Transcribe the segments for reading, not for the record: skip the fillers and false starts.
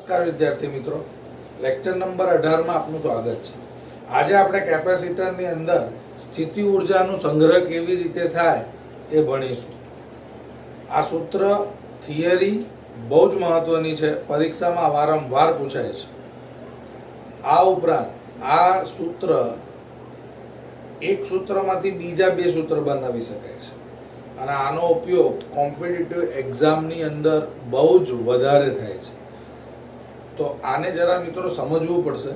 નમસ્કાર વિદ્યાર્થી મિત્રો, લેક્ચર નંબર 18 માં આપનું સ્વાગત છે। આજે આપણે કેપેસિટરની અંદર સ્થિતિ ઊર્જાનું સંગ્રહ કેવી રીતે થાય એ ભણીશું। આ સૂત્ર થિયરી બહુ જ મહત્વની છે, પરીક્ષામાં વારંવાર પૂછાય છે। આ ઉપરાંત આ સૂત્ર એક સૂત્રમાંથી બીજા બે સૂત્ર બનાવી શકાય છે અને આનો ઉપયોગ કોમ્પિટિટિવ એક્ઝામની અંદર બહુ જ વધારે થાય છે। તો આને જરા મિત્રો સમજવું પડશે,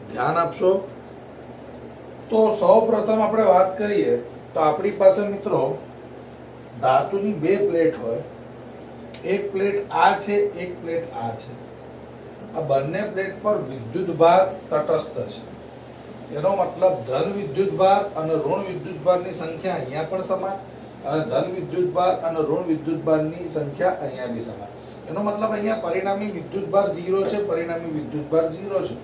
ધ્યાન આપશો। તો સૌપ્રથમ આપણે વાત કરીએ તો આપણી પાસે મિત્રો ધાતુની બે પ્લેટ હોય, એક પ્લેટ આ છે, એક પ્લેટ આ છે। આ બંને પ્લેટ પર વિદ્યુત ભાર તટસ્થ છે, એનો મતલબ ધન વિદ્યુત ભાર અને ઋણ વિદ્યુત ભારની સંખ્યા અહીંયા પણ સમાન અને ધન વિદ્યુત ભાર અને ઋણ વિદ્યુત ભારની સંખ્યા અહીંયા બી સમાન। એનો મતલબ અહીંયા પરિણામી વિદ્યુત ભાર 0 છે, પરિણામી વિદ્યુત ભાર 0 છે।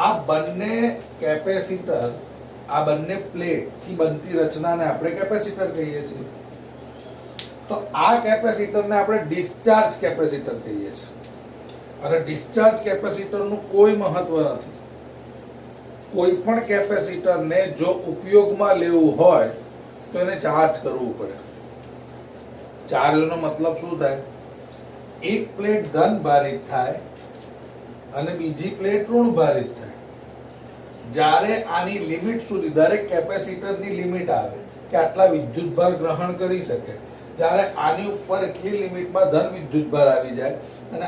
આ બંને કેપેસિટર, આ બંને પ્લેટ થી બનતી રચનાને આપણે કેપેસિટર કહીએ છીએ। તો આ કેપેસિટરને આપણે ડિસ્ચાર્જ કેપેસિટર કહીએ છીએ અને ડિસ્ચાર્જ કેપેસિટરનું કોઈ મહત્વ નથી। કોઈ પણ કેપેસિટરને જો ઉપયોગમાં લેવું હોય તો એને ચાર્જ કરવું પડે। ચાર્જનો મતલબ શું થાય? એક પ્લેટ ધન ભારિત થાય અને બીજી પ્લેટ ઋણ ભારિત થાય। જ્યારે આની લિમિટ સુધી, દરેક કેપેસિટરની લિમિટ આવે કે આટલા વિદ્યુત ભાર ગ્રહણ કરી શકે, જ્યારે આની ઉપર એટલી લિમિટમાં ધન વિદ્યુત ભાર આવી જાય અને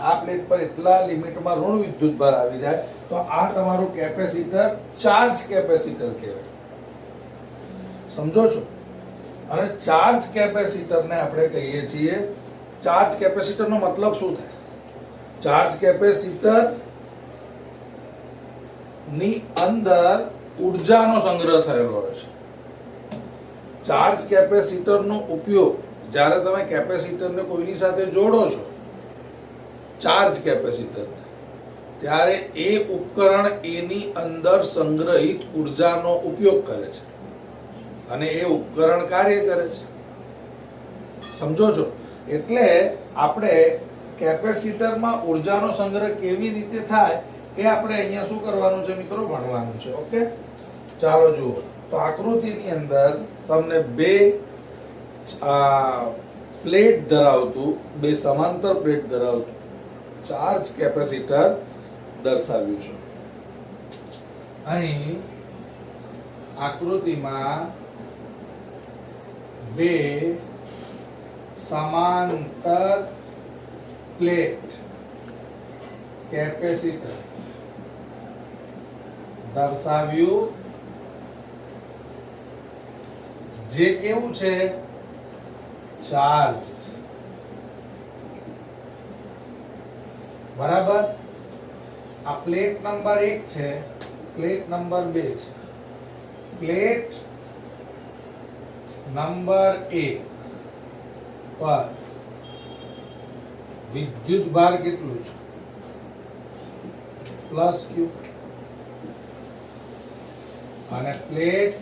આ પ્લેટ પર એટલા લિમિટમાં ઋણ વિદ્યુત ભાર આવી જાય તો આ તમારું કેપેસિટર ચાર્જ કેપેસિટર કહેવાય। સમજો છો? અને ચાર્જ કેપેસિટરને આપણે કહીએ છીએ, ચાર્જ કેપેસિટરનો મતલબ શું થાય? ચાર્જ કેપેસિટર ની અંદર ઊર્જાનો સંગ્રહ થયેલો હોય છે। ચાર્જ કેપેસિટરનો ઉપયોગ જ્યારે તમે કેપેસિટરને કોઈની સાથે જોડો છો, ચાર્જ કેપેસિટર, ત્યારે એ ઉપકરણ એની અંદર સંગ્રહિત ઊર્જાનો ઉપયોગ કરે છે અને એ ઉપકરણ કાર્ય કરે છે। સમજો છો? એટલે આપણે કેપેસિટરમાં ઊર્જાનો સંગ્રહ કેવી રીતે થાય એ આપણે અહીંયા શું કરવાનું છે મિત્રો? ભણવાનું છે। ઓકે, ચાલો જુઓ। તો આકૃતિની અંદર તમને બે પ્લેટ ધરાવતું, બે સમાંતર પ્લેટ ધરાવતું ચાર્જ કેપેસિટર દર્શાવ્યું છે। અહીં આકૃતિમાં બે સમાંતર પ્લેટ કેપેસિટર દર્શાવ્યું, જે કેવું છે? ચાર્જ છે, બરાબર। આ પ્લેટ નંબર 1 છે, પ્લેટ નંબર 2 છે। પ્લેટ નંબર 1 પર વિદ્યુત ભાર કેટલું છે? પ્લસ ક્યુ। અને પ્લેટ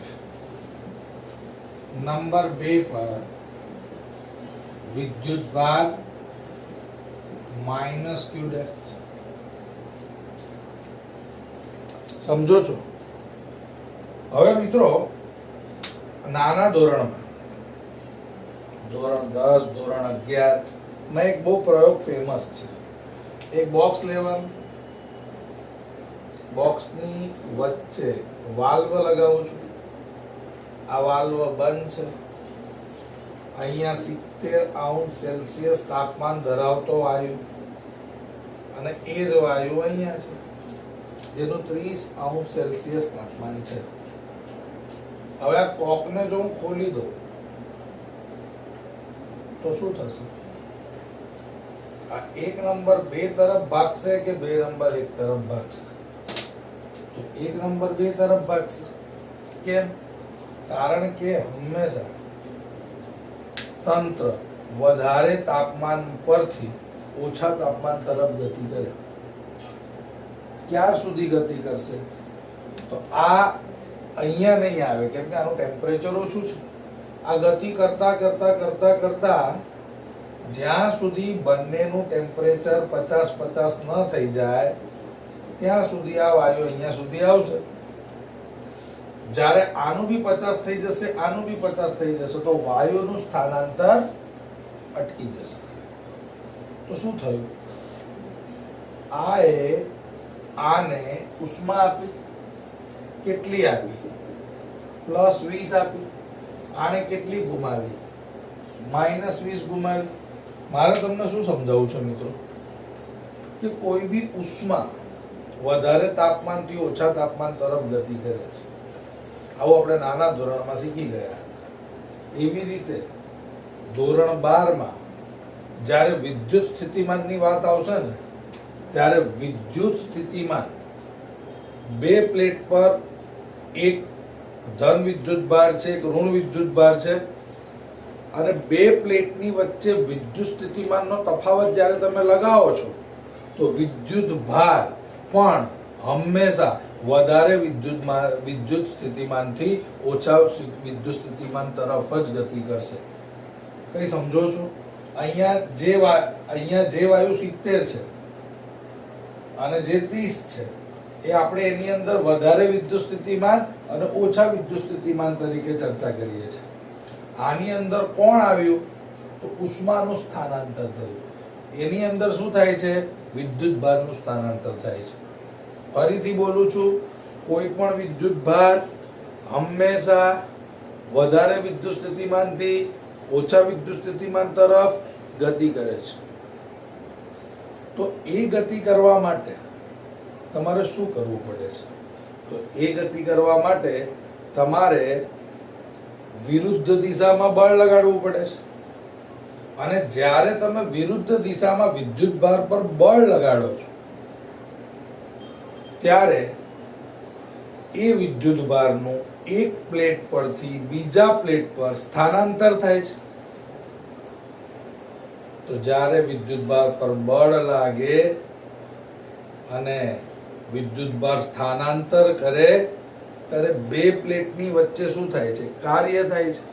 નંબર 2 પર વિદ્યુત ભાર માઇનસ ક્યુ ડેશ। સમજો છો? હવે મિત્રો નાના ધોરણમાં, ધોરણ 10, ધોરણ 11 માં એક બહુ પ્રયોગ ફેમસ છે। એક બોક્સ લેવાનું, બોક્સની વચ્ચે વાલ્વ લગાવું છું, આ વાલ્વ બંધ છે, અહીંયા 70°C તાપમાન ધરાવતો વાયુ અને એ જ વાયુ અહીંયા છે જેનું 30°C તાપમાન છે। હવે આ કોકને જો હું ખોલી દઉં તો શું થશે? આ 1 નંબર 2 તરફ ભાગશે કે 2 નંબર 1 તરફ ભાગશે? તો 1 નંબર 2 તરફ ભાગશે। કેમ? કારણ કે હંમેશા તંત્ર વધારે તાપમાન પરથી ઓછા તાપમાન તરફ ગતિ કરે। ક્યાર સુધી ગતિ કરશે? તો આ અહીંયા નહીં આવે, કેમ કે આનું ટેમ્પરેચર ઓછું છે। આ ગતિ કરતા કરતા કરતા કરતા જ્યાં સુધી બંનેનું ટેમ્પરેચર 50-50 ન થઈ જાય ત્યાં સુધી આ વાયુ અહીંયા સુધી આવશે. જ્યારે આનું બી 50 થઈ જશે, આનું બી 50 થઈ જશે, તો વાયુનું સ્થાનાંતર અટકી જશે. તો શું થયું? આને ઉષ્મા આપી, કેટલી આપી? +20 આપી. આને કેટલી ગુમાવી? -20 ગુમાવી. મારે તમને શું સમજાવવું છે મિત્રો, કે કોઈ બી ઉષ્મા વધારે તાપમાનથી ઓછા તાપમાન તરફ ગતિ કરે છે. આવું આપણે નાના ધોરણમાં શીખી ગયા હતા. એવી રીતે ધોરણ 12માં જ્યારે વિદ્યુત સ્થિતિમાનની વાત આવશે ને, ત્યારે વિદ્યુત સ્થિતિમાન બે પ્લેટ પર એક ધન વિદ્યુત ભાર છે, એક ઋણ વિદ્યુત ભાર છે, અને બે પ્લેટની વચ્ચે વિદ્યુત સ્થિતિમાનનો તફાવત જ્યારે તમે લગાવો છો તો વિદ્યુત ભાર પણ હંમેશા વધારે વિદ્યુત સ્થિતિમાનથી ઓછા વિદ્યુત સ્થિતિમાન તરફ જ ગતિ કરશે. કઈ સમજો છો? અહીંયા જે વાયુ 70 છે અને જે 30 છે, એ આપણે એની અંદર વધારે વિદ્યુત સ્થિતિમાન અને ઓછા વિદ્યુત સ્થિતિમાન તરીકે ચર્ચા કરીએ છીએ. આની અંદર કોણ આવ્યું? તો ઉષ્માનું સ્થાનાંતર થયું. એની અંદર શું થાય છે? વિદ્યુત ભારનું સ્થાનાંતર થાય છે. ફરીથી બોલું છું, કોઈ પણ વિદ્યુત ભાર હંમેશા વધારે વિદ્યુત સ્થિતિમાનથી ઓછા વિદ્યુત સ્થિતિમાન તરફ ગતિ કરે છે. તો એ ગતિ કરવા માટે તમારે શું કરવું પડે છે? તો એ ગતિ કરવા માટે તમારે વિરુદ્ધ દિશામાં બળ લગાડવું પડે છે. અને જ્યારે તમે વિરુદ્ધ દિશામાં વિદ્યુત ભાર પર બળ લગાડો છો ત્યારે એ વિદ્યુત ભારનું એક પ્લેટ પરથી બીજા પ્લેટ પર સ્થાનાંતર થાય છે. તો જ્યારે વિદ્યુત ભાર પર બળ લાગે અને વિદ્યુત ભાર સ્થાનાંતર કરે ત્યારે બે પ્લેટની વચ્ચે શું થાય છે? કાર્ય થાય છે.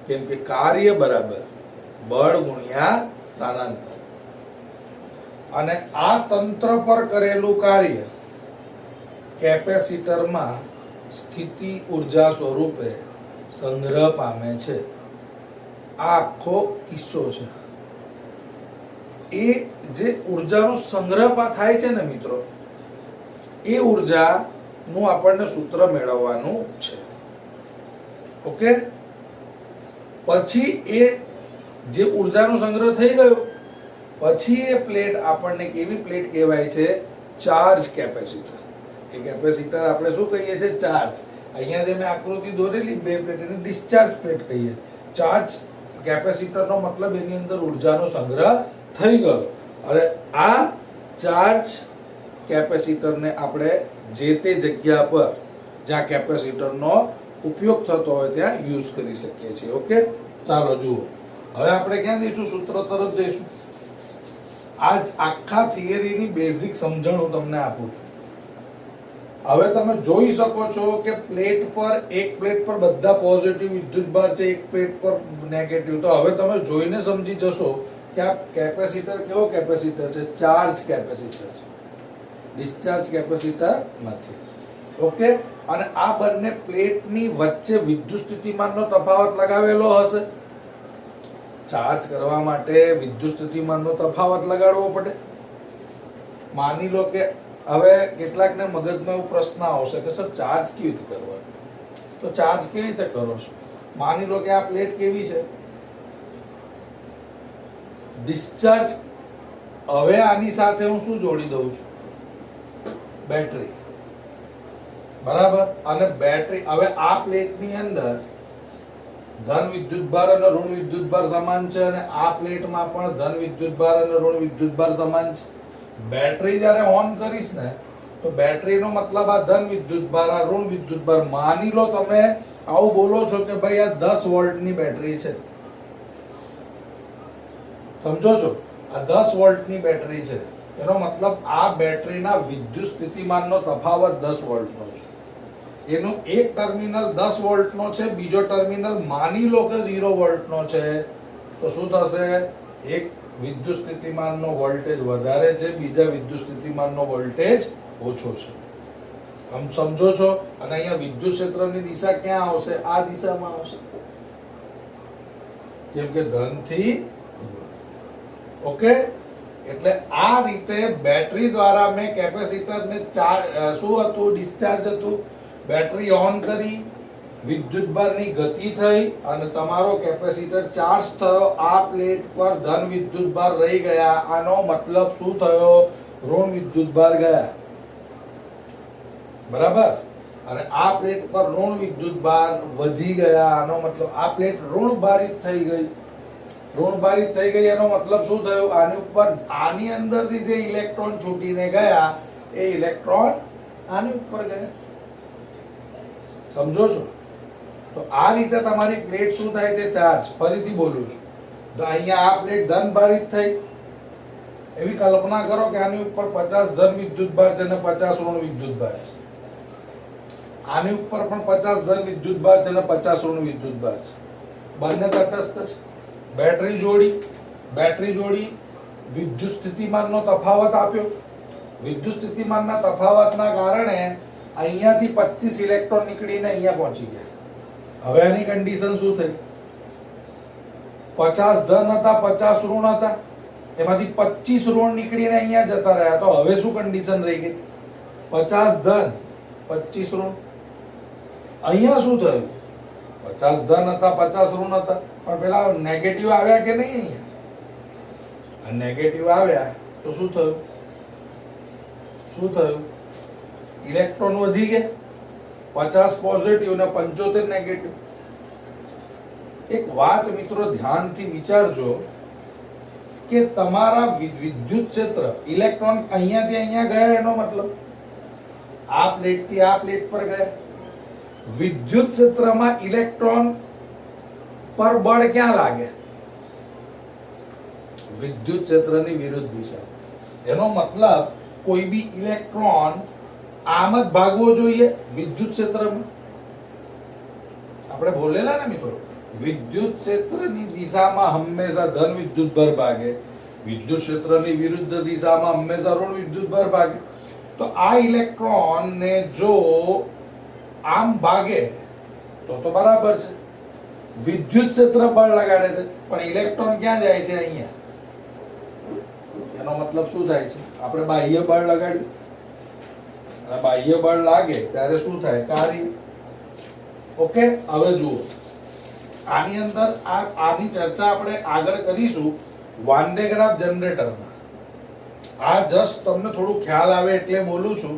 કેમ કે કાર્ય બરાબર બળ ગુણ્યા સ્થાનાંતર. અને આ તંત્ર પર કરેલું કાર્ય કેપેસિટરમાં સ્થિતિ ઉર્જા સ્વરૂપે સંગ્રહ પામે છે. આ આખો કિસ્સો છે. એ જે ઉર્જાનો સંગ્રહ થાય છે ને મિત્રો, એ ઉર્જાનું આપણને સૂત્ર મેળવવાનું છે. ઓકે? પછી એ જે ઉર્જાનો સંગ્રહ થઈ ગયો, પછી એ પ્લેટ આપણને કેવી પ્લેટ કહેવાય છે? Charge capacitor. એ કેપેસિટર આપણે શું કહીએ છીએ? ચાર્જ. અહીંયા જે મેં આકૃતિ દોરેલી બે પ્લેટ, એને ડિસ્ચાર્જ પ્લેટ કહીએ. ચાર્જ કેપેસિટરનો મતલબ એની અંદર ઉર્જાનો સંગ્રહ થઈ ગયો. અને આ ચાર્જ કેપેસિટરને આપણે જે તે જગ્યા પર જ્યાં કેપેસિટરનો ઉપયોગ થતો હોય ત્યાં યુઝ કરી શકીએ છીએ. ઓકે, ચાલો જુઓ. હવે આપણે ક્યાં જઈશું? સૂત્ર તરફ જઈશું. આ આખા થિયરીની બેઝિક સમજણ હું તમને આપું છું. હવે તમે જોઈ શકો છો કે પ્લેટ પર એક પ્લેટ પર બધા પોઝિટિવ વિદ્યુત ભાર છે, એક પ્લેટ પર નેગેટિવ. તો હવે તમે જોઈને સમજી જશો કે આ કેપેસિટર કેવો કેપેસિટર છે? ચાર્જ કેપેસિટર છે, ડિસ્ચાર્જ કેપેસિટર નથી. ઓકે? અને આ બંને પ્લેટની વચ્ચે વિદ્યુત સ્થિતિમાનનો તફાવત લગાવેલો હશે. ચાર્જ કરવા માટે વિદ્યુત સ્થિતિમાનનો તફાવત લગાડવો પડે. માની લો કે હવે કેટલાકને મગજમાં એવો પ્રશ્ન આવશે કે સર ચાર્જ કેવી રીતે કરવાનો? તો ચાર્જ કેવી રીતે કરો છો? માની લો કે આ પ્લેટ કેવી છે? ડિસ્ચાર્જ. હવે આની સાથે હું શું જોડી દઉં છું? બેટરી. બરાબર? અને બેટરી, હવે આ પ્લેટની અંદર ધન વિદ્યુત ભાર અને ઋણ વિદ્યુત ભાર સમાન છે, અને આ પ્લેટમાં પણ ધન વિદ્યુત ભાર અને ઋણ વિદ્યુત ભાર સમાન છે. બેટરી જ્યારે ઓન કરીશ ને, તો બેટરીનો મતલબ આ ધન વિદ્યુત ભાર, આ ઋણ વિદ્યુત ભાર. માની લો તમે આવું બોલો છો કે ભાઈ આ 10 વોલ્ટની બેટરી છે. સમજો છો? આ 10 વોલ્ટની બેટરી છે. એનો મતલબ આ બેટરીના વિદ્યુત સ્થિતિમાનનો તફાવત 10 વોલ્ટનો છે. એનું એક ટર્મિનલ 10 વોલ્ટનો છે, બીજો ટર્મિનલ માની લો કે 0 વોલ્ટનો છે. તો શું થશે? એક વિદ્યુત સ્થિતિમાનનો વોલ્ટેજ વધારે છે, બીજા વિદ્યુત સ્થિતિમાનનો વોલ્ટેજ ઓછો છે. આમ સમજો છો? અને અહીંયા વિદ્યુત ક્ષેત્રની દિશા ક્યાં આવશે? આ દિશામાં આવશે, જેમ કે ધન થી. ઓકે, એટલે આ રીતે બેટરી દ્વારા મેં કેપેસિટરને શું હતું? ડિસ્ચાર્જ હતું. બેટરી ઓન કરી, વિદ્યુતભારની ગતિ થઈ અને તમારો કેપેસિટર ચાર્જ થયો. આ પ્લેટ પર ધન વિદ્યુતભાર રહી ગયા. આનો મતલબ શું થયો? ઋણ વિદ્યુતભાર ગયા. બરાબર. અને આ પ્લેટ પર ઋણ વિદ્યુતભાર વધી ગયા. આનો મતલબ આ પ્લેટ ઋણ ભારિત થઈ ગઈ. ઋણ ભારિત થઈ ગઈ એનો મતલબ શું થયું? આની ઉપર, આની અંદરથી જે ઇલેક્ટ્રોન છૂટીને ગયા એ ઇલેક્ટ્રોન આની ઉપર ગયા. સમજો છો? તો આ રીતે તમારી પ્લેટ શું થાય છે? ચાર્જ. ફરીથી બોલું છું, તો અહીંયા આ પ્લેટ ધન ભારિત થઈ. એવી કલ્પના કરો કે આની ઉપર 50 ધન વિદ્યુતભાર છે અને 50 ઋણ વિદ્યુતભાર છે. આની ઉપર પણ 50 ધન વિદ્યુતભાર છે અને 50 ઋણ વિદ્યુતભાર છે. બંને તટસ્થ છે. બેટરી જોડી, વિદ્યુત સ્થિતિમાનનો તફાવત આપ્યો. વિદ્યુત સ્થિતિમાનના તફાવતના કારણે અહીંયાથી 25 ઇલેક્ટ્રોન નીકળીને અહીંયા પહોંચી ગયા. હવે આની કન્ડિશન શું થઈ? 50 ધન હતા, 50 ઋણ હતા. એમાંથી 25 ઋણ નીકળીને અહીંયા જતા રહ્યા. તો હવે શું કન્ડિશન રહી ગઈ? 50 ધન, 25 ઋણ. અહીંયા શું થયું? 50 ધન હતા, 50 ઋણ હતા. પણ પેલા નેગેટિવ આવ્યા કે નહીં? અહીંયા નેગેટિવ આવ્યા તો શું થયું? ઇલેક્ટ્રોન વધી ગયા. 50 પોઝિટિવ ને 75 નેગેટિવ. એક વાત મિત્રો ધ્યાનથી વિચારજો કે તમારા વિદ્યુત ક્ષેત્ર, ઇલેક્ટ્રોન અહીંયાથી અહીંયા ગયા એનો મતલબ આ પ્લેટથી આ પ્લેટ પર ગયા. વિદ્યુત ક્ષેત્રમાં ઇલેક્ટ્રોન પર બળ ક્યાં લાગે? વિદ્યુત ક્ષેત્રની વિરુદ્ધ દિશા. એનો મતલબ કોઈ બી ઇલેક્ટ્રોન આમ જ ભાગવો જોઈએ વિદ્યુત ક્ષેત્રમાં. આપણે બોલેલા ને મિત્રો, વિદ્યુત ક્ષેત્રની દિશામાં હંમેશા ધન વિદ્યુતભાર ભાગે, વિદ્યુત ક્ષેત્રની વિરુદ્ધ દિશામાં હંમેશા ઋણ વિદ્યુતભાર ભાગે. તો આ ઇલેક્ટ્રોન ને જો આમ ભાગે તો બરાબર છે, વિદ્યુત ક્ષેત્ર બળ લગાડે છે. પણ ઇલેક્ટ્રોન ક્યાં જાય છે? અહીંયા. એનો મતલબ શું થાય છે? આપણે બાહ્ય બળ લગાડ્યું અને બાહ્ય બળ લાગે ત્યારે શું થાય? કાર્ય. ઓકે, હવે જુઓ, આની અંદર આની ચર્ચા આપણે આગળ કરીશું વાન ડે ગ્રાફ જનરેટરમાં. આ જસ્ટ તમને થોડું ખ્યાલ આવે એટલે બોલું છું.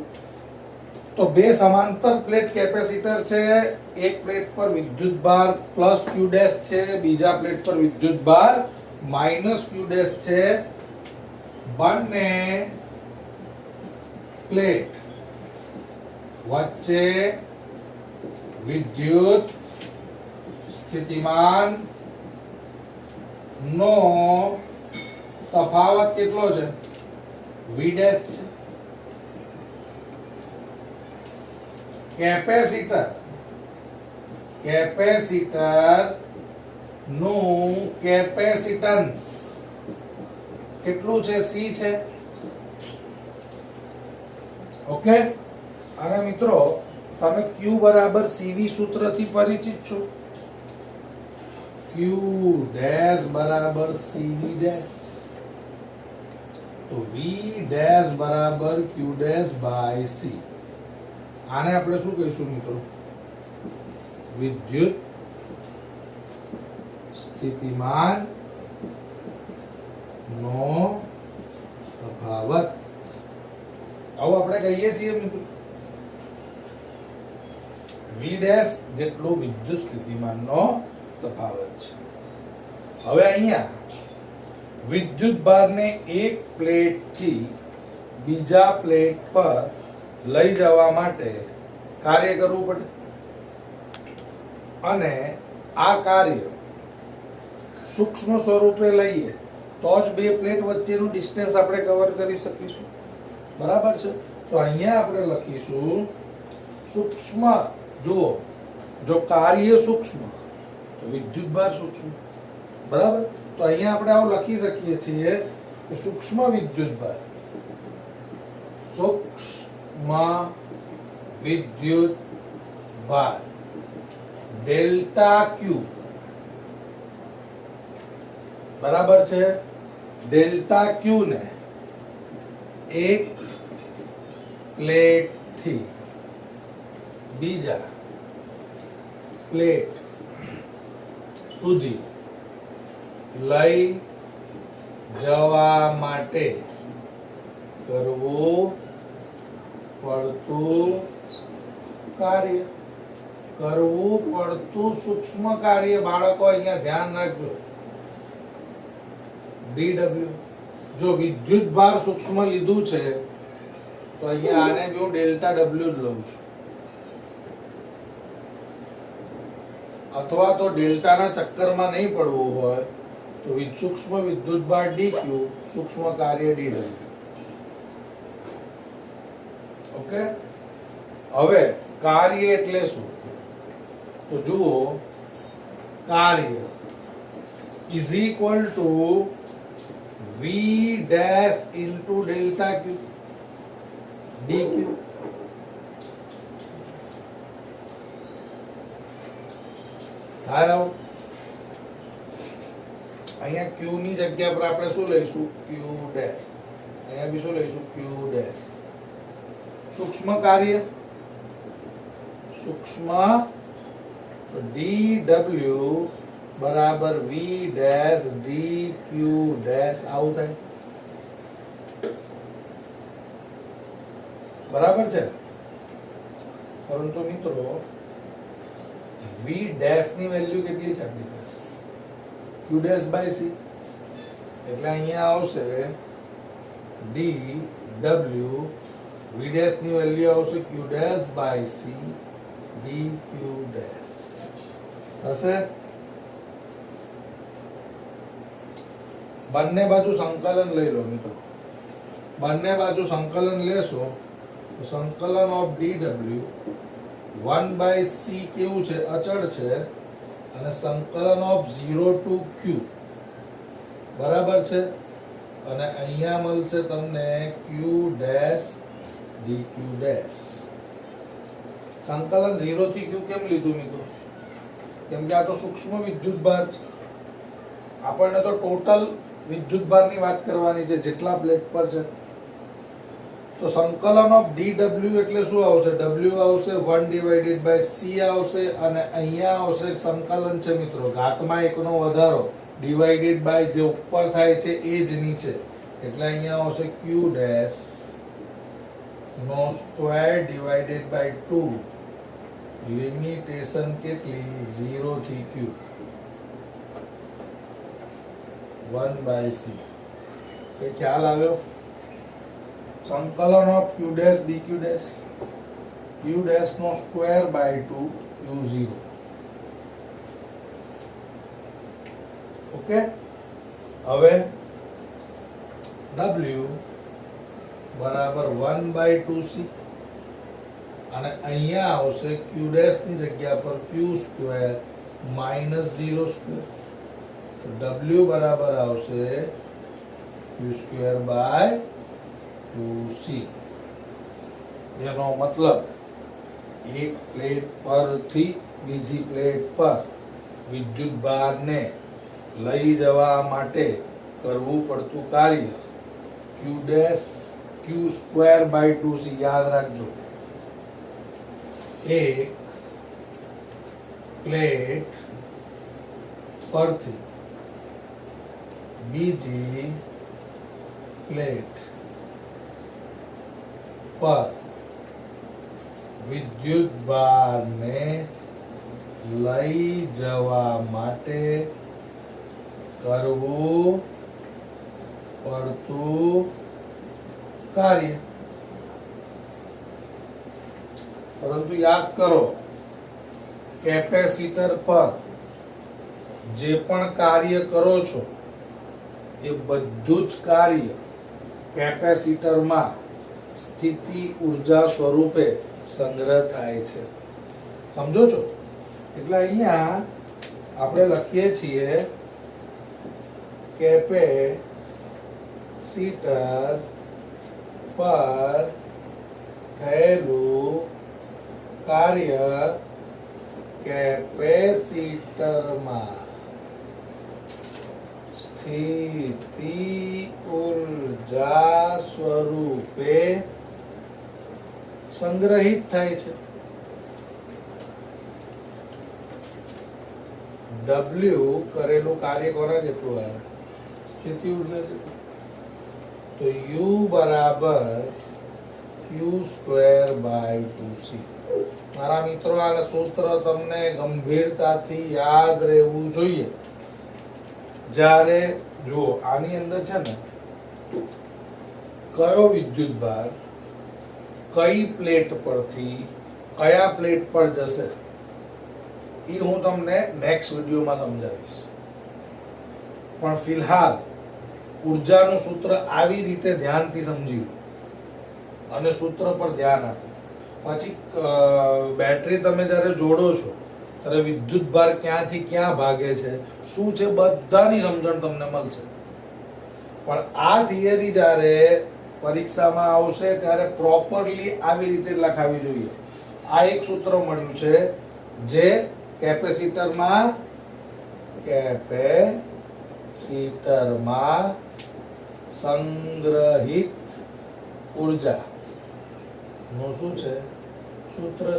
તો બે સમાંતર પ્લેટ કેપેસિટર છે. એક પ્લેટ પર વિદ્યુતભાર પ્લસ ક્યુ ડેશ છે, બીજા પ્લેટ પર વિદ્યુતભાર માઇનસ ક્યુ ડેશ છે. બંને પ્લેટ વચ્ચે વિદ્યુત સ્થિતિમાન નો તફાવત કેટલો છે? V ડેશ છે. કેપેસિટર નું કેપેસિટન્સ કેટલું છે? C છે. ઓકે, અને મિત્રો તમે Q બરાબર CV સૂત્રથી પરિચિત છો. Q ડેશ બરાબર CV ડેશ. તો V ડેશ બરાબર Q ડેશ બાય C. આને આપણે શું કહીશું મિત્રો? વિદ્યુત સ્થિતિમાન નો તફાવત. આવું આપણે કહીએ છીએ મિત્રો. V ડેશ જેટલો વિદ્યુત સ્થિતિમાનનો તફાવત છે. હવે અહીંયા વિદ્યુત ભારને એક પ્લેટ થી બીજા પ્લેટ પર લઈ જવા માટે કાર્ય કરવું પડે અને આ કાર્ય સૂક્ષ્મ સ્વરૂપે લઈએ તો જ બે પ્લેટ વચ્ચેનું ડિસ્ટન્સ આપણે કવર કરી શકીશું. બરાબર છે? તો અહીંયા આપણે લખીશું સૂક્ષ્મ. જુઓ, જો કાર્ય સૂક્ષ્મ તો વિદ્યુતભાર સૂક્ષ્મ. બરાબર? તો અહીંયા આપણે આવું લખી શકીએ છીએ કે સૂક્ષ્મ વિદ્યુતભાર ડેલ્ટા ક્યુ બરાબર છે. ડેલ્ટા ક્યુ ને એક પ્લેટ થી બીજા પ્લેટ સુધી લઈ જવા માટે કરવું પડતું કાર્ય. કરવું પડતું સૂક્ષ્મ કાર્ય બાળકો અહીંયા ધ્યાન રાખજો. DW જો વિદ્યુત ભાર સૂક્ષ્મ લીધું છે તો અહીંયા આને બી હું ડેલ્ટા W જ લઉં છું, અથવા તો ડેલ્ટાના ચક્કરમાં નહીં પડવું હોય તો સૂક્ષ્મ વિદ્યુત ભાર DQ, સૂક્ષ્મ કાર્ય DW. ઓકે. હવે કાર્ય એટલે શું? તો જુઓ, કાર્ય is equal to V dash into delta Q dQ. હાલો, અહીંયા Q ની જગ્યા પર આપણે શું લઈશું? Q dash. અહીંયા બી શું લઈશું? Q dash. સૂક્ષ્મ કાર્ય સૂક્ષ્મ DW બરાબર V ડેશ DQ ડેશ આવું થાય. બરાબર છે. પરંતુ મિત્રો V ડેશ ની વેલ્યુ કેટલી છે આપણી પાસે? Q dash by C. એટલે અહીંયા આવશે DW, V ડેશ ની વેલ્યુ આવશે Q dash by C DQ dash. થશે. બંને બાજુ સંકલન લઈ લો મિત્રો. બંને બાજુ સંકલન લેશો તો સંકલન ઓફ DW 1/c કેવું છે? અચળ છે. અને સંકલન ઓફ 0 to Q બરાબર છે. અને અહીંયા મળશે તમને Q ડેશ DQ ડેશ. સંકલન 0 થી Q કેમ લીધું મિત્રો? કેમ કે આ તો સૂક્ષ્મ વિદ્યુત ભાર છે. આપણને તો ટોટલ વિદ્યુત ભારની વાત કરવાની છે, જેટલા પ્લેટ પર છે. તો સંકલન ઓફ DW એટલે શું આવશે? W આવશે 1/c આવશે. અને અહીંયા આવશે સંકલન છે મિત્રો, ઘાતમાં એકનો વધારો ડિવાઇડેડ બાય જે ઉપર થાય છે એ જ નીચે. એટલે અહીંયા આવશે Q ડેશ નો સ્ક્વેર ડિવાઇડેડ બાય 2. લિમિટેશન કેટલી? 0 થી Q 1/c. એ ખ્યાલ આવ્યો? સંકલન of Q dash DQ dash, Q dash નો સ્ક્વેર બાય 2 Q0. ઓકે. હવે W બરાબર 1/2c. અને અહીંયા આવશે Q ડેશ ની જગ્યા પર Q સ્ક્વેર માઇનસ 0 સ્ક્વેર. તો W બરાબર આવશે Q સ્ક્વેર બાય 2c. એનો મતલબ એક પ્લેટ પરથી બીજી પ્લેટ પર વિદ્યુત ભારને લઈ જવા માટે કરવું પડતું કાર્ય Q dash Q square by 2c. યાદ રાખજો, એક પ્લેટ પરથી બીજી પ્લેટ પર વિદ્યુત ભારને લઈ જવા માટે કરવું પડતું કાર્ય. પરંતુ યાદ કરો, કેપેસિટર પર જે પણ કાર્ય કરો છો એ બધું જ કાર્ય કેપેસિટરમાં સ્થિતિ ઊર્જા સ્વરૂપે સંગ્રહ થાય છે. સમજો છો? એટલે અહીંયા આપણે લખીએ છીએ કેપેસિટર પર થયેલું કાર્ય કેપેસિટરમાં સ્થિતિ ઊર્જા સ્વરૂપે સંગ્રહિત થાય છે. W કરેલું કાર્ય કોના જેટલું આવે? સ્થિતિ ઊર્જા જેટલું. તો U બરાબર Q²/2C. મારા મિત્રો, આ સૂત્ર તમને ગંભીરતાથી યાદ રહેવું જોઈએ. જ્યારે જો આની અંદર છે ને, કયો વિદ્યુત ભાર કઈ પ્લેટ પરથી કયા પ્લેટ પર જશે એ હું તમને નેક્સ્ટ વિડીયોમાં સમજાવીશ. પણ ફિલહાલ ઉર્જાનું સૂત્ર આવી રીતે ધ્યાનથી સમજી લો અને સૂત્ર પર ધ્યાન આપો. પછી બેટરી તમે જ્યારે જોડો છો ત્યારે વિદ્યુત ભાર ક્યાંથી ક્યાં ભાગે છે, શું છે, બધાની સમજણ તમને મળશે. પણ આ થિયરી જ્યારે પરીક્ષામાં આવશે ત્યારે પ્રોપરલી આવી રીતે લખાવી જોઈએ. આ એક સૂત્ર મળ્યું છે જે કેપેસિટરમાં સંગ્રહિત ઉર્જા નું શું છે? સૂત્ર છે.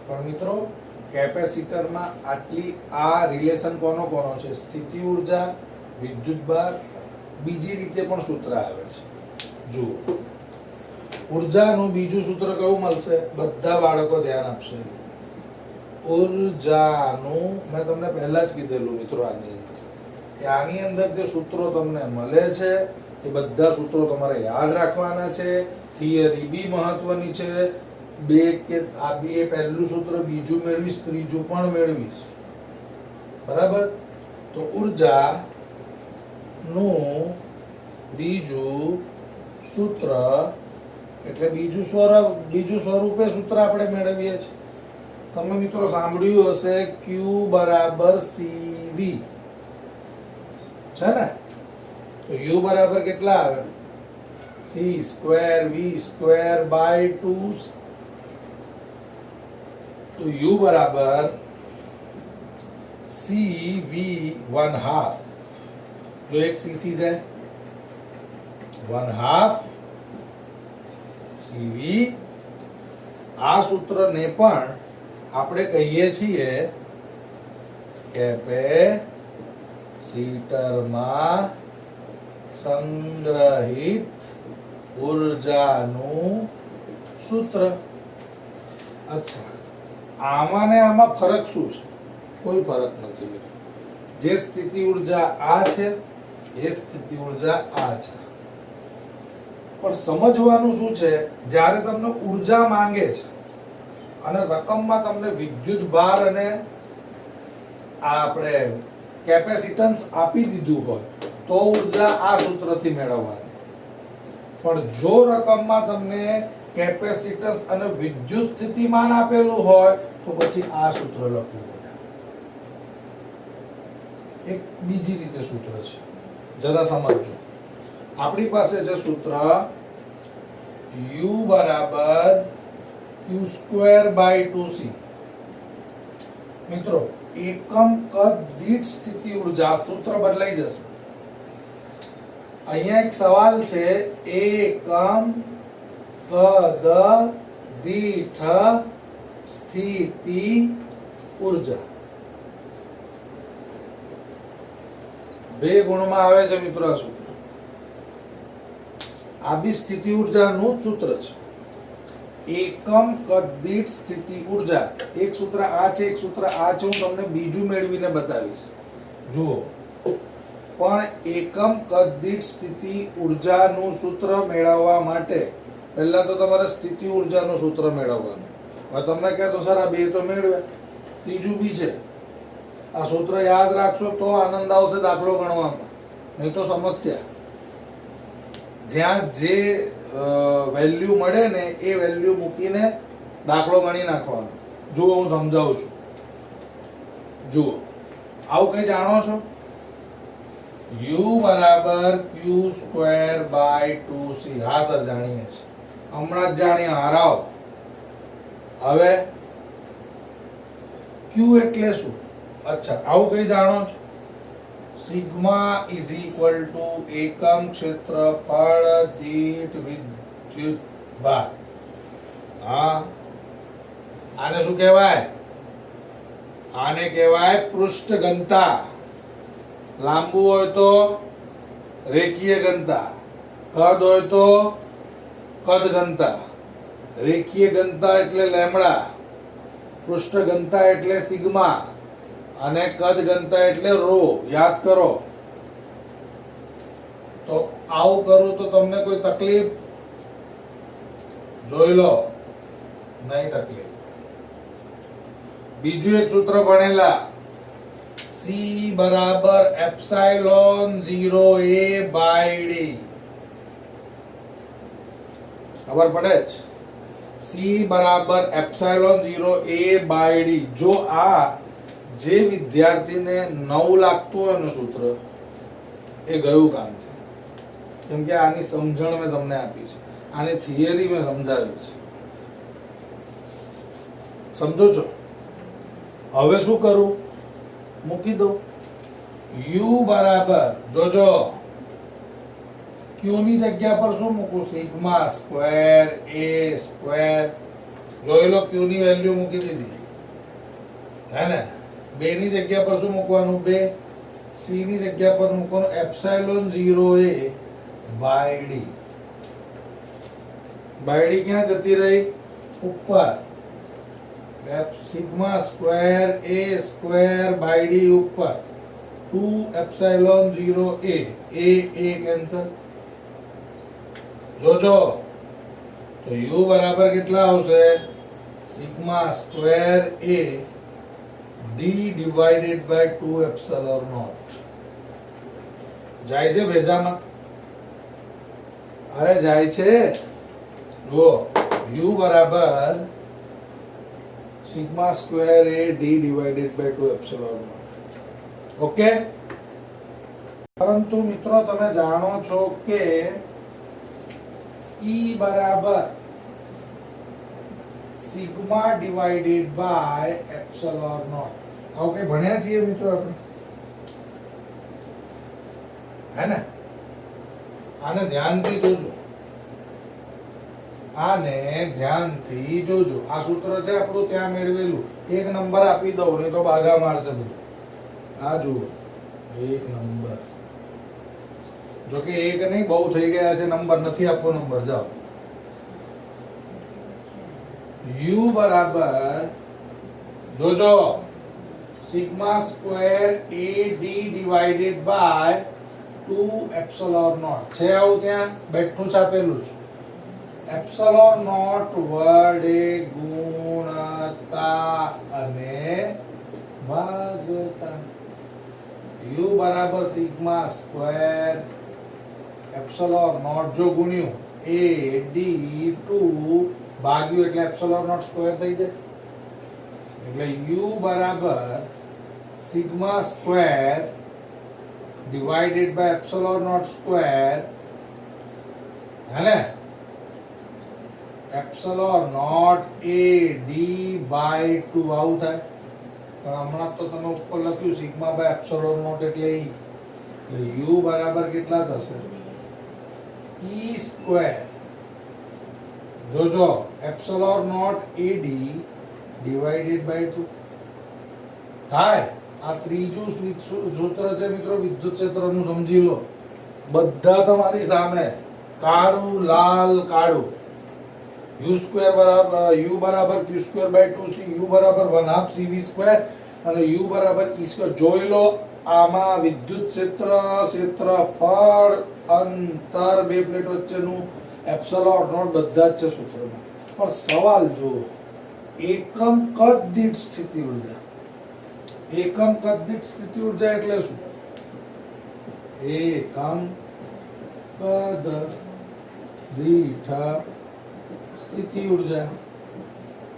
પણ મિત્રો, કેપેસિટરમાં આટલી આ રિલેશન કોનો કોનો છે? સ્થિતિ ઉર્જા, વિદ્યુત ભાર, બીજી રીતે પણ સૂત્ર આવે છે. જુઓ, ઉર્જાનું બીજું સૂત્ર કયું મળશે? બધા બાળકો ધ્યાન આપશે. ઉર્જાનું મેં તમને પહેલા જ કીધેલું મિત્રો, આની અંદર કે આની અંદર જે સૂત્રો તમને મળે છે એ બધા સૂત્રો તમારે યાદ રાખવાના છે. થિયરી બી મહત્વની છે. બે કે આ બી પહેલું સૂત્ર, બીજું મેળવીશ, ત્રીજું પણ મેળવીશ. બરાબર? તો ઉર્જા નું બીજું સૂત્ર એટલે બીજું સ્વરૂપે સૂત્ર આપણે મેળવીએ છીએ. તમે મિત્રો સાંભળ્યું હશે Q બરાબર CV છે ને? તો U બરાબર કેટલા આવે? C²V²/2. તો U બરાબર CV1/2. જો એક cc જાય 1/2 CV. આ સૂત્રને પણ આપણે કહીએ છીએ કેપેસિટરમાં સંગ્રહિત ઉર્જાનું સૂત્ર. અચ્છા, આમાં ને આમાં ફરક શું છે? કોઈ ફરક નથી મિત્રો. જે સ્થિતિ ઉર્જા આ છે એ સ્થિતિ ઉર્જા આ છે. પણ સમજવાનું શું છે, જ્યારે તમને ઉર્જા માંગે છે અને રકમમાં તમને વિદ્યુત ભાર અને આપણે કેપેસિટન્સ આપી દીધું હોય તો ઉર્જા આ સૂત્રથી મેળવવાની. પણ જો રકમમાં તમને કેપેસિટન્સ અને વિદ્યુત સ્થિતિમાન આપેલું હોય તો પછી આ સૂત્ર લખવું પડે. એક બીજી રીતે સૂત્ર છે, જરા સમજજો. આપણી પાસે છે સૂત્ર U બરાબર Q²/2C. મિત્રો, એકમ કદ દીઠ સ્થિતિ ઉર્જા, સૂત્ર બદલાઈ જશે. અહીંયા એક સવાલ છે, એકમ કદ દીઠ સ્થિતિ ઉર્જા. બે ગુણમાં આવે છે મિત્રો આ સૂત્ર. આ બી સ્થિતિ ઉર્જાનું જ સૂત્ર છે. એકમ કદ દીઠ સ્થિતિ ઉર્જા. એક સૂત્ર આ છે, એક સૂત્ર આ છે. હું તમને બીજું મેળવીને બતાવીશ. જુઓ, પણ એકમ કદ દીઠ સ્થિતિ ઉર્જાનું સૂત્ર મેળવવા માટે પહેલા તો તમારે સ્થિતિ ઉર્જાનું સૂત્ર મેળવવાનું. હવે તમે કહેશો સર આ બે તો મેળવે, ત્રીજું બી છે. આ સૂત્ર યાદ રાખશો તો આનંદ આવશે દાખલો ગણવામાં, નહીં તો સમસ્યા. જ્યાં જે વેલ્યુ મળે ને એ વેલ્યુ મૂકીને દાખલો ગણી નાખવાનો. જુઓ, હું સમજાવું છું. જુઓ, આવું કઈ જાણો છો? U બરાબર Q²/2C. હા સર જાણીએ છીએ, હમણાં જ જાણીએ. હરાવ. હવે Q એટલે શું? અચ્છા, આવું કઈ જાણો છો? સિગ્મા ઇઝ ઇક્વલ ટુ એકમ ક્ષેત્રફળ દીઠ વિદ્યુત ભાર. હા, આને શું કહેવાય? આને કહેવાય પૃષ્ઠ ઘનતા. લાંબુ હોય તો રેખીય ઘનતા, કદ હોય તો કદ ઘનતા. રેખીય ઘનતા એટલે લેમ્બડા, પૃષ્ઠ ઘનતા એટલે સિગ્મા, અને કદ ઘનતા એટલે રો. યાદ કરો. તો આવું કરું તો તમને કોઈ તકલીફ? જોઈ લો, નહીં તકલીફ. બીજું એક સૂત્ર ભણેલા, C બરાબર એપ્સાઇલોન 0A/d. ખબર પડે છે? C બરાબર એપ્સાઇલોન 0A/d. જો આ જે વિદ્યાર્થીને 9 લાગતું હોય ને સૂત્ર, એ ગયું કામ છે. કેમ કે આની સમજણ મેં તમને આપી છે, આની થિયરી મેં સમજાવી છે. સમજો છો? હવે શું કરું? મૂકી દો. U બરાબર, જોજો, Q ની જગ્યા પર શું મૂકું? Sigma square A square. જોઈ લો, Q ની વેલ્યુ મૂકી દીધી, હે ને? 2 ની જગ્યા પર શું મૂકવાનું? 2. C ની જગ્યા પર મૂકવાનું એપ્સાઇલોન 0A/d. બાય ડી ક્યાં જતી રહી? ઉપર. સિગ્મા સ્ક્વેર A સ્ક્વેર/d ઉપર 2 એપ્સાઇલોન 0A. A cancel. જોજો, તો U બરાબર કેટલા આવશે? Sigma square A d divided by 2 epsilon naught. જાય છે ભેજામાં? અરે જાય છે. જુઓ, U બરાબર sigma square A d divided by 2 epsilon naught. Okay. પરંતુ મિત્રો તમે જાણો છો કે E બરાબર sigma divided by epsilon naught. આવું કઈ ભણ્યા છીએ મિત્રો આપણે? હે ને? આને ધ્યાનથી જોજો, આને ધ્યાનથી જોજો. આ સૂત્ર છે આપણું ત્યાં મેળવેલું. 1 નંબર આપી દઉં, નહીં તો બાગા મારશે બધું. આ જુઓ, 1 નંબર. જો કે 1 નહીં, બહુ થઈ ગયા છે નંબર. નથી આપવો નંબર. જાઓ. U બરાબર, જોજો, sigma square A d divided by 2 epsilon naught. છે આવું ત્યાં? બેઠું છાપેલું છે. એપ્સિલોન નોટ વડે ગુણતા અને ભાગતા. U બરાબર સિગ્મા સ્ક્વેર એપ્સિલોન નોટ જો ગુણ્યું A d 2 ભાગ્યું એટલે એપ્સિલોન નોટ સ્ક્વેર થઈ જાય. એટલે U બરાબર sigma square divided by epsilon not square, હે ને? Epsilon not A d by 2 આવું થાય. પણ હમણાં તો તમે ઉપર લખ્યું સિગ્મા બાય એપ્સિલોન નોટ એટલે E. એટલે U બરાબર કેટલા થશે? E square. જોજો, epsilon not AD divided by 2 થાય. આ ત્રીજું સૂત્ર છે મિત્રો વિદ્યુત ક્ષેત્રનું. સમજી લો, બધા તમારી સામે, કાળું લાલ કાળું. U સ્ક્વેર બરાબર U બરાબર Q²/2C, U બરાબર 1/2 CV સ્ક્વેર અને U બરાબર E સ્ક્વેર. જોઈ લો, આમાં વિદ્યુત ક્ષેત્ર, ક્ષેત્રફળ, અંતર, બે પ્લેટ વચ્ચેનું, એપ્સિલોન નોટ બધા જ છે સૂત્રમાં. પણ સવાલ જુઓ, એકમ કદ દીઠ સ્થિતિ ઊર્જા. એકમ કદ દીઠ સ્થિતિ ઊર્જા એટલે શું? એકમ કદ દીઠ સ્થિતિ ઊર્જા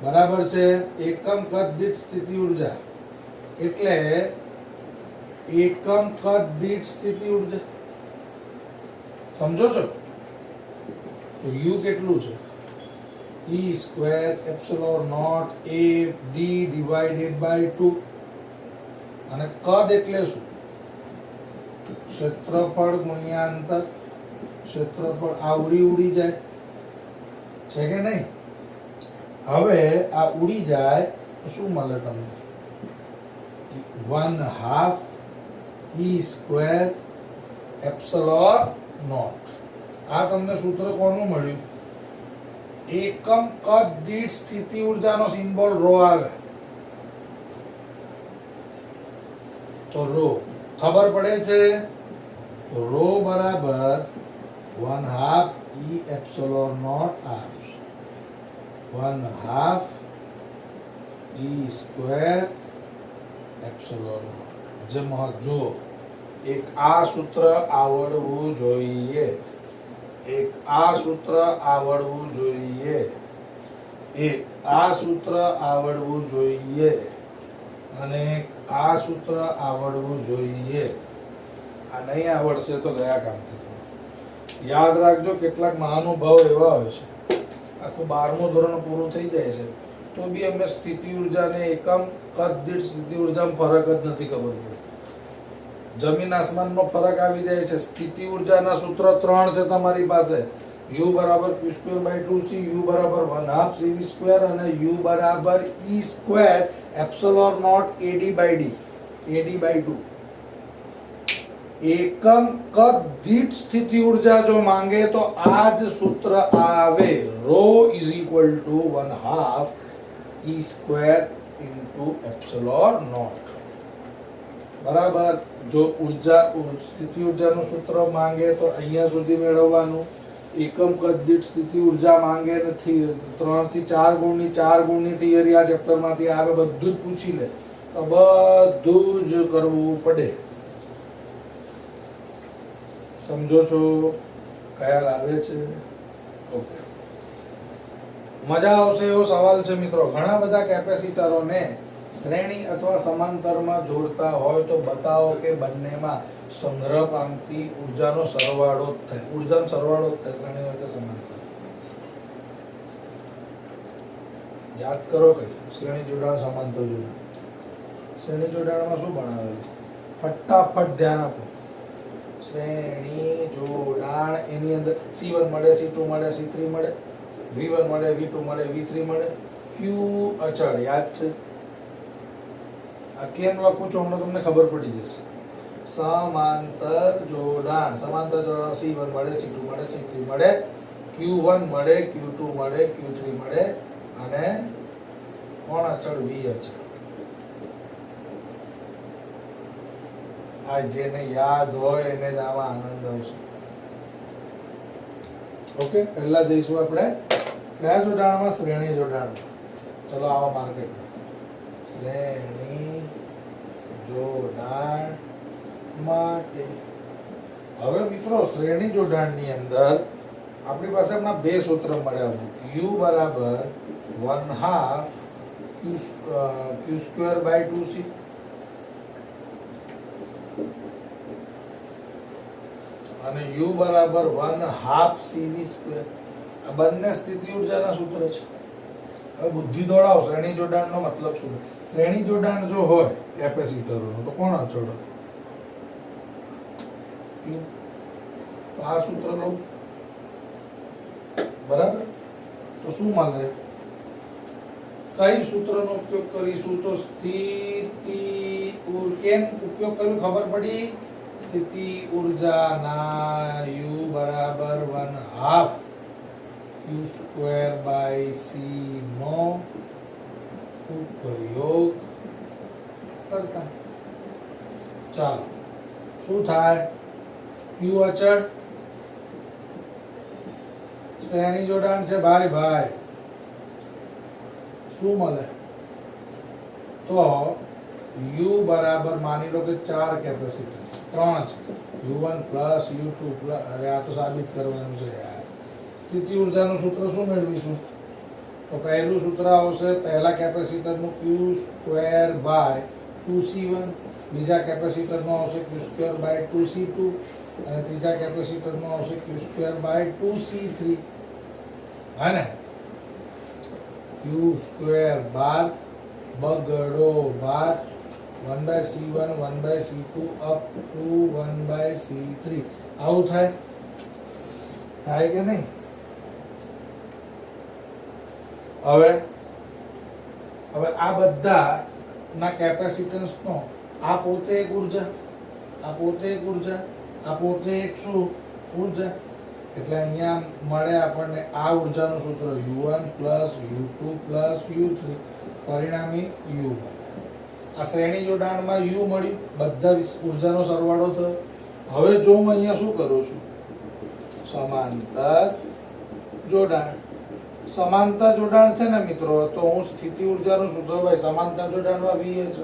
બરાબર છે. એકમ કદ દીઠ સ્થિતિ ઊર્જા એટલે એકમ કદ દીઠ સ્થિતિ ઉર્જા સમજો છો? તો યુ કેટલું છે? E square epsilon not a d divided by 2 અને કદ એટલે શું? ક્ષેત્રફળ ગુણ્યા અંતર. ક્ષેત્રફળ આ ઉડી જાય છે કે નહીં? હવે આ ઉડી જાય તો શું મળે તમને? 1/2 e સ્ક્વેર એપ્સિલોન નોટ. આ તમને સૂત્ર કોનું મળ્યું? એકમ કદ દીઠ સ્થિતિ ઊર્જાનો સિમ્બોલ રો આવે તો રો ખબર પડે છે. રો બરાબર 1/2 e એપ્સિલોન નોટ આવશે. 1/2 e સ્ક્વેર એપ્સિલોન નોટ. જેમાં જો એક આ સૂત્ર આવડવું જોઈએ, એક આ સૂત્ર આવડવું જોઈએ, એક આ સૂત્ર આવડવું જોઈએ અને એક આ સૂત્ર આવડવું જોઈએ. આ નહીં આવડશે તો ગયા કામથી. યાદ રાખજો, કેટલાક મહાનુભાવ એવા હોય છે આખું 12મું ધોરણ પૂરું થઈ જાય છે તો બી એમને સ્થિતિ ઉર્જાને એકમ કદ દીઠ સ્થિતિ ઉર્જામાં ફરક જ નથી ખબર પડતી. જમીન આસમાનનો ફરક આવી જાય છે. સ્થિતિ ઉર્જાના સૂત્ર 3 છે તમારી પાસે. u બરાબર q²/2c, u બરાબર 1/2 cv² અને u બરાબર e square epsilon not ad/2. એકમ કદ દીઠ સ્થિતિ ઉર્જા જો માંગે તો આ જ સૂત્ર આવે. ρ = 1/2 e સ્ક્વેર * એપ્સિલોન નોટ. બરાબર. જો સ્થિતિ ઉર્જાનું સૂત્ર માંગે તો અહીંયા સુધી મેળવવાનું. એકમ કદ દીઠ સ્થિતિ ઉર્જા માંગે નથી 3 થી 4 ગુણની 4 ગુણની થિયરી આ ચેપ્ટરમાંથી આવે. બધું જ પૂછી લે તો બધું જ કરવું પડે. સમજો છો? ખ્યાલ આવે છે? ઓકે. મજા આવશે એવો સવાલ છે મિત્રો. ઘણા બધા કેપેસિટરોને શ્રેણી અથવા સમાંતરમાં જોડતા હોય તો બતાવો કે બંનેમાં સંગ્રહ પામતી ઉર્જાનો સરવાળો જ થાય. ઉર્જાનો સરવાળો જ થાય શ્રેણી હોય કે સમાંતર. યાદ કરો કઈ શ્રેણી જોડાણ સમાંતર જોડાણ. શ્રેણી જોડાણમાં શું ભણાવે? ફટાફટ ધ્યાન આપો. શ્રેણી જોડાણ એની અંદર C1 મળે, C2 મળે, C3 મળે, V1 મળે, V2 મળે, V3 મળે. Q અચળ યાદ છે? આ કેમ લખું છું હમણાં તમને ખબર પડી જશે. સમાંતર જોડાણ. સમાંતર જોડાણ C1 મળે, C2 મળે, C3 મળે, Q1 મળે, Q2 મળે, Q3 મળે અને કોણ અચળ? V અચળ. આ જેને યાદ હોય એને જ આમાં આનંદ આવશે. ઓકે. પહેલા જઈશું આપણે કયા જોડાણમાં? શ્રેણી જોડાણ. ચલો આવો માર્કેટમાં. શ્રેણી જોડાણ માટે હવે મિત્રો શ્રેણી જોડાણની અંદર આપણી પાસે હમણાં બે સૂત્ર મળ્યા. u બરાબર 1/2 q²/2c અને u બરાબર 1/2 cv². આ બંને સ્થિતિ ઉર્જાના સૂત્ર છે. હવે બુદ્ધિ દોડાવો. શ્રેણી જોડાણનો મતલબ શું? શ્રેણી જોડાણ જો હોય કેપેસિટરનો તો કોણ અચળ? આ સૂત્ર લઉં. બરાબર. તો શું મળે? કઈ સૂત્રનો ઉપયોગ કરીશું? તો સ્થિતિ કેમ ઉપયોગ કર્યો ખબર પડી? સ્થિતિ ઉર્જાના u બરાબર 1/2 q²/c નો ઉપયોગ કરતા. ચાલો શું થાય? q અચળ. શ્રેણી જોડાણ છે ભાઈ. શું મળે? તો u બરાબર માની લો કે 4 કેપેસિટર 3 છે. u1 plus u2 plus. અરે આ તો સાબિત કરવાનું છે યાર. સ્થિતિ ઉર્જાનું સૂત્ર શું મેળવીશું? તો પહેલું સૂત્ર આવશે પહેલા કેપેસિટરનું q²/2c1 બીજા કેપેસિટરમાં આવશે q²/2c2 અને ત્રીજા કેપેસિટરમાં આવશે q²/2c3 હા ને q² bar બગડો bar 1/c1 1/c2 up to 1/c3 આવું થાય કે નહીં? હવે આ બધા ના કેપેસિટન્સનો આ પોતે એક ઉર્જા, આ પોતે એક ઉર્જા, આ પોતે એક શું ઉર્જા, એટલે અહીંયા મળે આપણને આ ઉર્જાનું સૂત્ર u1 u2 u3 પરિણામી u. આ શ્રેણી જોડાણમાં u મળ્યું, બધા ઉર્જાનો સરવાળો થયો. હવે જો હું અહીંયા શું કરું છું, સમાંતર જોડાણ. સમાંતર જોડાણ છે ને મિત્રો, તો હું સ્થિતિ ઉર્જાનું સૂત્ર ભાઈ સમાંતર જોડાણમાં V છે,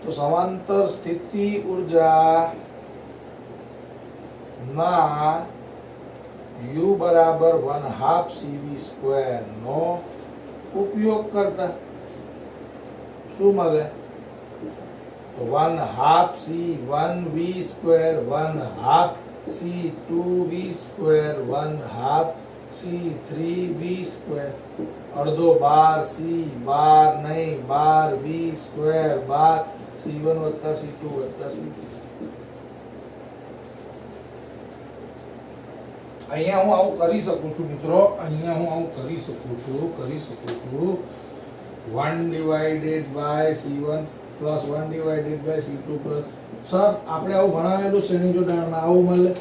તો સમાંતર સ્થિતિ ઉર્જા ના u બરાબર 1/2 CV² નો ઉપયોગ કરતા શું મળે? 1/2 C1V², 1/2 C2V², 1/2 C3V², અડધો બાર C બાર નહીં બાર V² બાર C1 + C2 + C3. અહીંયા હું આવું કરી શકું છું મિત્રો, અહીંયા હું આવું કરી શકું છું 1/C1 + 1/C2 સર આપણે આવું ભણાવેલું શ્રેણી જોડાણમાં આવું મળે.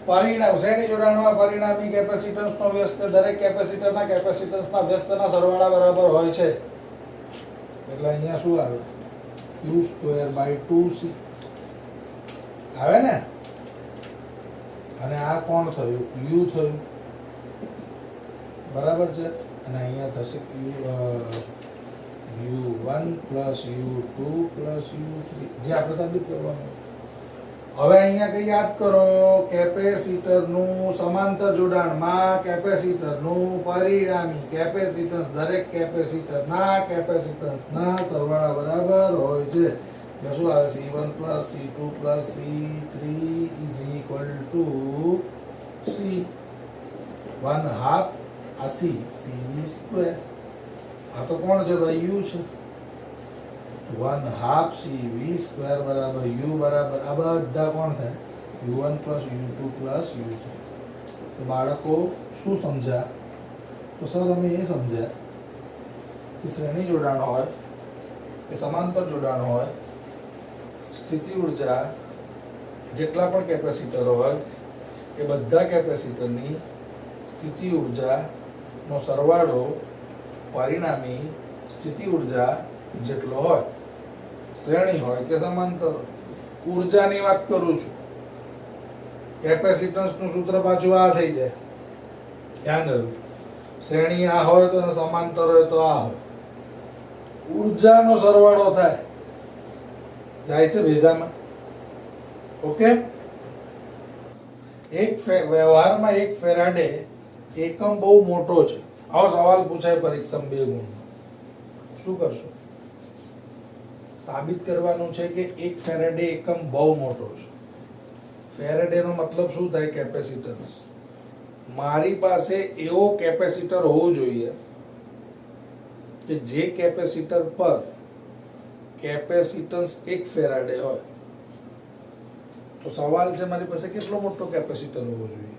પરિણામ શ્રેણી જોડાણમાં પરિણામી કેપેસિટન્સનો વ્યસ્ત દરેક કેપેસિટરના કેપેસિટન્સના વ્યસ્તના સરવાળા બરાબર હોય છે, એટલે અહીંયા શું આવે q²/2c આવે ને, અને આ કોણ થયું u થયું બરાબર છે, અને અહીંયા થશે u1 + u2 + u3 જે આપણે સાબિત કરવાનું. હવે અહીંયા કઈ યાદ કરો, કેપેસિટરનું સમાંતર જોડાણમાં કેપેસિટરનું પરિણામી કેપેસિટન્સ દરેક કેપેસિટરના કેપેસિટન્સના સરવાળા બરાબર હોય છે, એટલે શું આવે C1 + C2 + C3 = C 1/2 આ C CV². આ તો કોણ છે ભાઈ u છે, 1/2 CV² બરાબર u બરાબર આ બધા કોણ થાય u1 + u2 + u3. તો બાળકો શું સમજ્યા? તો સર અમે એ સમજ્યા કે શ્રેણી જોડાણ હોય કે સમાંતર જોડાણ હોય, સ્થિતિ ઉર્જા જેટલા પણ કેપેસિટર હોય એ બધા કેપેસિટરની સ્થિતિ ઉર્જાનો સરવાળો પરિણામી સ્થિતિ ઉર્જા જેટલો હોય, શ્રેણી હોય કે સમાંતર. ઉર્જાની વાત કરું છું, કેપેસિટન્સનું સૂત્ર પાછું આ થઈ જાય, ધ્યાન રહ્યું. શ્રેણી આ હોય તો સમાંતર હોય તો આ હોય, ઉર્જાનો સરવાળો થાય, જાય છે ભેજામાં. ઓકે, વ્યવહારમાં 1 ફેરાડે એકમ બહુ મોટો છે. આવો સવાલ પૂછાય પરીક્ષામાં 2 ગુણ. શું કરશો? સાબિત કરવાનું છે કે 1 ફેરાડે એકમ બહુ મોટો છે. ફેરાડે નો મતલબ શું થાય? કેપેસિટન્સ. મારી પાસે એવો કેપેસિટર હોવો જોઈએ કે જે કેપેસિટર પર કેપેસિટન્સ 1 ફેરાડે હોય. તો સવાલ છે મારી પાસે કેટલો મોટો કેપેસિટર હોવો જોઈએ?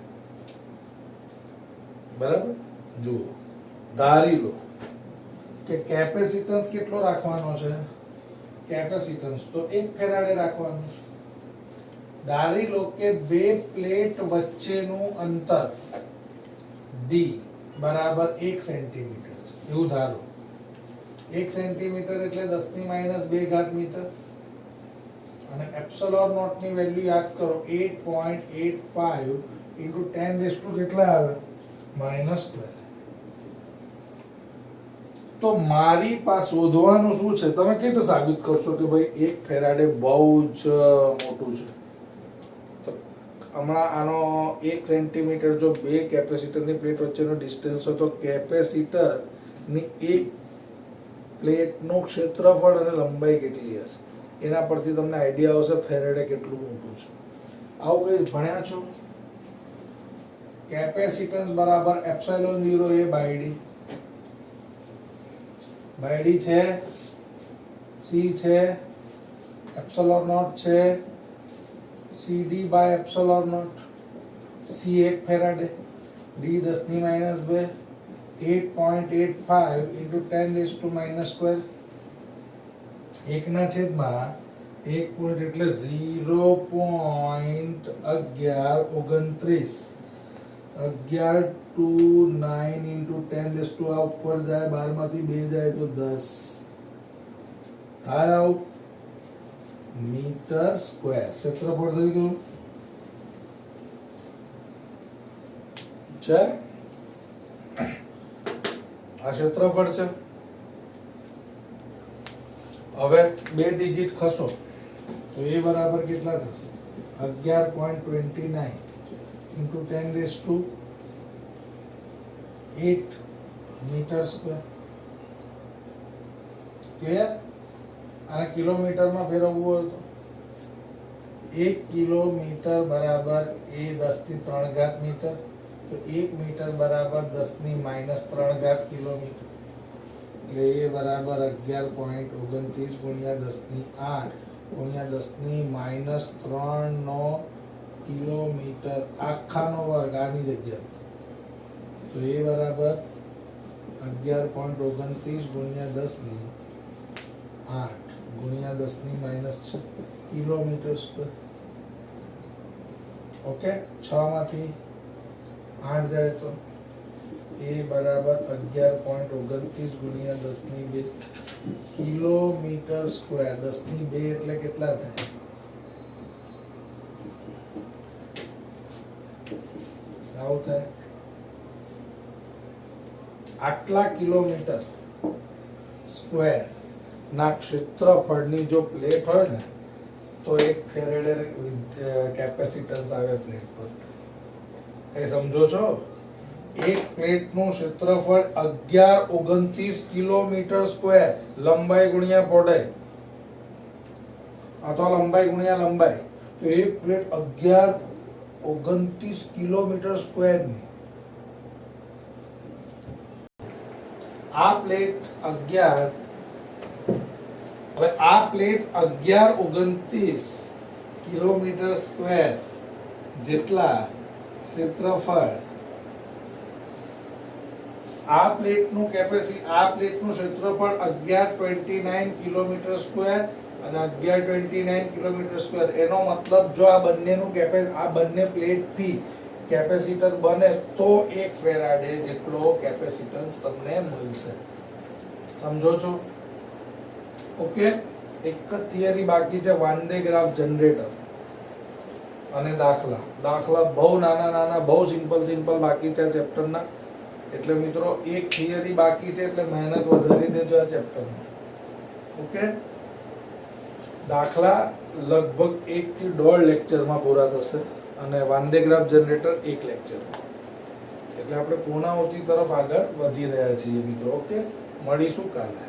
બરાબર, જુઓ, ધારી લો કે કેપેસિટન્સ કેટલો રાખવાનો છે? કેપેસિટન્સ તો 1 ફેરાડે રાખવાનું છે. ધારી લો કે 2 પ્લેટ વચ્ચેનું અંતર d બરાબર 1 સેન્ટીમીટર છે, એવું ધારો. 1 સેન્ટીમીટર એટલે 10⁻² મીટર, અને એપ્સિલોન નોટ ની વેલ્યુ યાદ કરો 8.85 × 10⁻, કેટલા આવે? -12. તો મારી પાસે શોધવાનું શું છે? તમે કેવી રીતે સાબિત કરશો કે ભાઈ 1 ફેરાડે બહુ જ મોટું છે? તો હમણાં આનો 1 સેન્ટીમીટર જો 2 કેપેસિટરની પ્લેટ વચ્ચેનો ડિસ્ટન્સ હોય તો કેપેસિટરની 1 પ્લેટનું ક્ષેત્રફળ અને લંબાઈ કેટલી હશે એના પરથી તમને આઈડિયા આવશે ફેરેડે કેટલું મોટું છે. આવું કઈ ભણ્યા છો? કેપેસિટન્સ બરાબર epsilon 0 A by D. By D છે, સી છે, એપ્સિલોન નોટ છે, CD by epsilon naught. C 1 farad, D 10 ની માઈનસ 2, 8.85 into 10⁻². એકના છેદમાં 1 પોઈન્ટ એટલે 0.1129. 11 to 9 into 10 આ ઉપર જાય, 12 માંથી 2 જાય તો 10 થાય. આવું મીટર સ્ક્વેર ક્ષેત્રફળ થઈ ગયું છે. આ ક્ષેત્રફળ છે. હવે બે ડિજિટ ખસો તો એ બરાબર કેટલા થશે? 11.29 into 10⁸ મીટર સ્ક્વેર. ક્લિયર? આને કિલોમીટરમાં ફેરવવું હોય તો 1 કિલોમીટર બરાબર એ 10⁻³ મીટર, તો 1 મીટર બરાબર 10⁻³ કિલોમીટર. એટલે એ બરાબર 11.29 ગુણ્યા 10⁸ ગુણ્યા 10⁻³ નો કિલોમીટર આખાનો વર્ગ આની જગ્યાએ. તો એ બરાબર 11.29 ગુણ્યા 10⁸ ગુણ્યા 10⁻6 કિલોમીટર સ્ક્વેર. ઓકે, 6 માંથી 8 જાય તો એ બરાબર 11.29 ગુણ્યા 10⁻² કિલોમીટર સ્ક્વેર. 10⁻² એટલે કેટલા થાય? આવું થાય. આટલા કિલોમીટર સ્ક્વેર ના ક્ષેત્રફળની જો પ્લેટ હોય ને તો એક ફેરેડે કેપેસિટન્સ આવે પ્લેટ પર. એ સમજો છો? એક પ્લેટનું ક્ષેત્રફળ 1129 કિલોમીટર સ્ક્વેર. લંબાઈ ગુણ્યા પહોળાઈ અથવા લંબાઈ ગુણ્યા લંબાઈ. તો એક પ્લેટ 1129 કિલોમીટર સ્ક્વેર ની. આ પ્લેટ 11 હવે આ પ્લેટ 1129 કિલોમીટર સ્ક્વેર જેટલા ક્ષેત્રફળ. આ પ્લેટનું ક્ષેત્રફળ 1129 કિલોમીટર સ્ક્વેર અને 1129 કિલોમીટર સ્ક્વેર. એનો મતલબ જો આ બંનેનું આ બંને પ્લેટથી કેપેસિટર બને તો 1 ફેરાડે જેટલો કેપેસિટન્સ તમને મળશે. સમજો છો? ઓકે, એક જ થિયરી બાકી છે, વાન ડે ગ્રાફ જનરેટર અને દાખલા બહુ નાના બહુ સિમ્પલ બાકી છે આ ચેપ્ટરના. એટલે મિત્રો એક થિયરી બાકી છે એટલે મહેનત વધારી દેજો આ ચેપ્ટરમાં. ઓકે, દાખલા લગભગ 1 થી 1.5 લેક્ચરમાં પૂરા થશે અને વાન ડે ગ્રાફ જનરેટર 1 લેક્ચરમાં. એટલે આપણે પૂર્ણાહુતિ તરફ આગળ વધી રહ્યા છીએ મિત્રો. ઓકે, મળીશું કાલે.